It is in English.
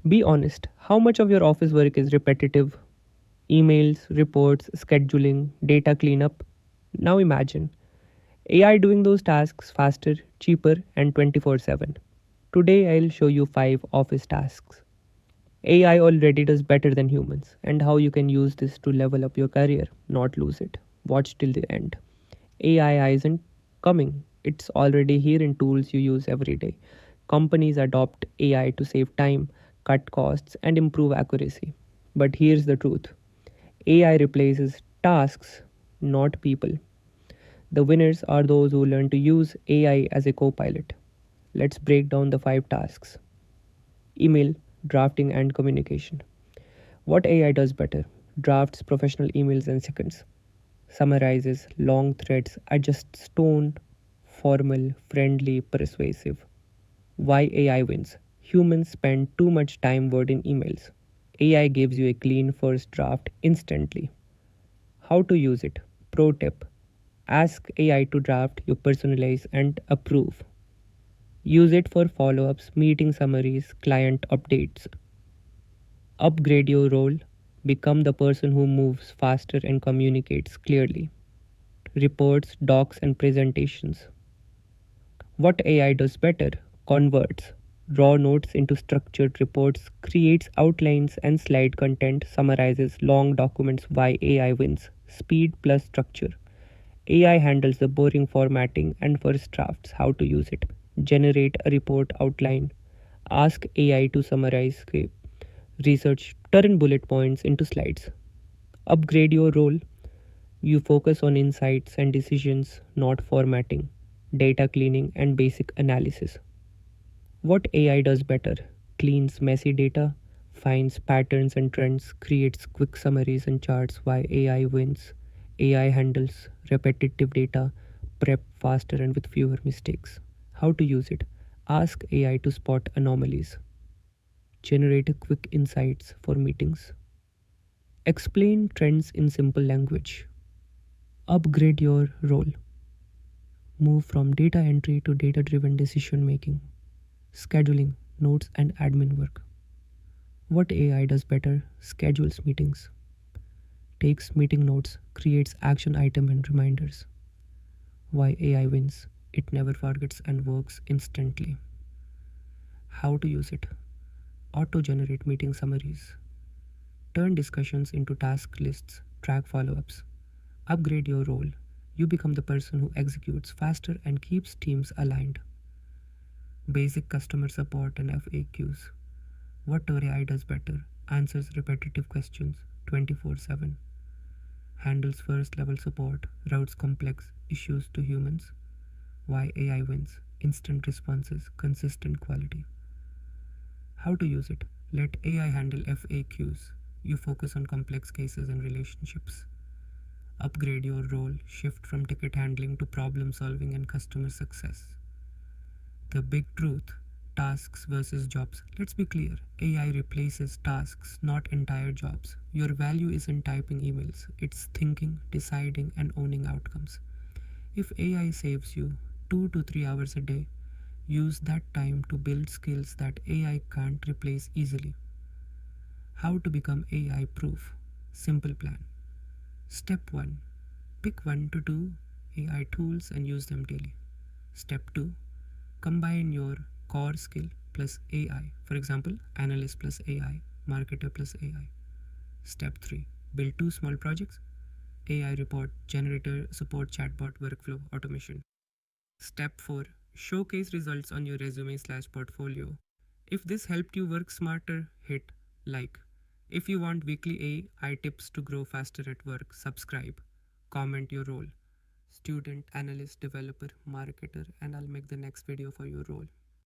Be honest, how much of your office work is repetitive? Emails, reports, scheduling, data cleanup? Now imagine AI doing those tasks faster, cheaper, and 24/7. Today I'll show you 5 office tasks AI already does better than humans, and how you can use this to level up your career, not lose it. Watch till the end. AI isn't coming, it's already here in tools you use every day. Companies adopt AI to save time, cut costs, and improve accuracy. But here's the truth AI replaces tasks, not people. The winners are those who learn to use AI as a co pilot. Let's break down the 5 tasks. Email, drafting, and communication. What AI does better? Drafts professional emails in seconds, summarizes long threads, adjusts tone, formal, friendly, persuasive. Why AI wins? Humans spend too much time wording emails. AI gives you a clean first draft instantly. How to use it? Pro tip: ask AI to draft, you personalize and approve. Use it for follow ups, meeting summaries, client updates. Upgrade your role. Become the person who moves faster and communicates clearly. Reports, docs, and presentations. What AI does better? Converts raw notes into structured reports, creates outlines and slide content, summarizes long documents. Why AI wins? Speed plus structure. AI handles the boring formatting and first drafts. How to use it? Generate a report outline. Ask AI to summarize research, turn bullet points into slides. Upgrade your role. You focus on insights and decisions, not formatting, data cleaning, and basic analysis. What AI does better? Cleans messy data, finds patterns and trends, creates quick summaries and charts. Why AI wins? AI handles repetitive data, prep faster and with fewer mistakes. How to use it? Ask AI to spot anomalies, generate quick insights for meetings, explain trends in simple language, upgrade your role, move from data entry to data driven decision making, scheduling, notes, and admin work. What AI does better? Schedules meetings, takes meeting notes, creates action item and reminders. Why AI wins? It never forgets and works instantly. How to use it? Auto generate meeting summaries, turn discussions into task lists, track follow ups, upgrade your role. You become the person who executes faster and keeps teams aligned. Basic customer support and FAQs. What AI does better? Answers repetitive questions 24/7, handles first level support, routes complex issues to humans. Why AI wins? Instant responses, consistent quality. How to use it? Let AI handle FAQs. You focus on complex cases and relationships. Upgrade your role, shift from ticket handling to problem solving and customer success. The big truth: tasks versus jobs. Let's be clear: AI replaces tasks, not entire jobs. Your value isn't typing emails, it's thinking, deciding, and owning outcomes. If AI saves you 2 to 3 hours a day, use that time to build skills that AI can't replace easily. How to become AI proof? Simple plan. Step 1: pick 1 to 2 AI tools and use them daily. Step 2: combine your core skill plus AI. For example, analyst plus AI, marketer plus AI. Step 3: build 2 small projects: AI report generator, support chatbot, workflow automation. Step 4: showcase results on your resume/portfolio. If this helped you work smarter, hit like. If you want weekly AI tips to grow faster at work, subscribe. Comment your role: student, analyst, developer, marketer, and I'll make the next video for your role.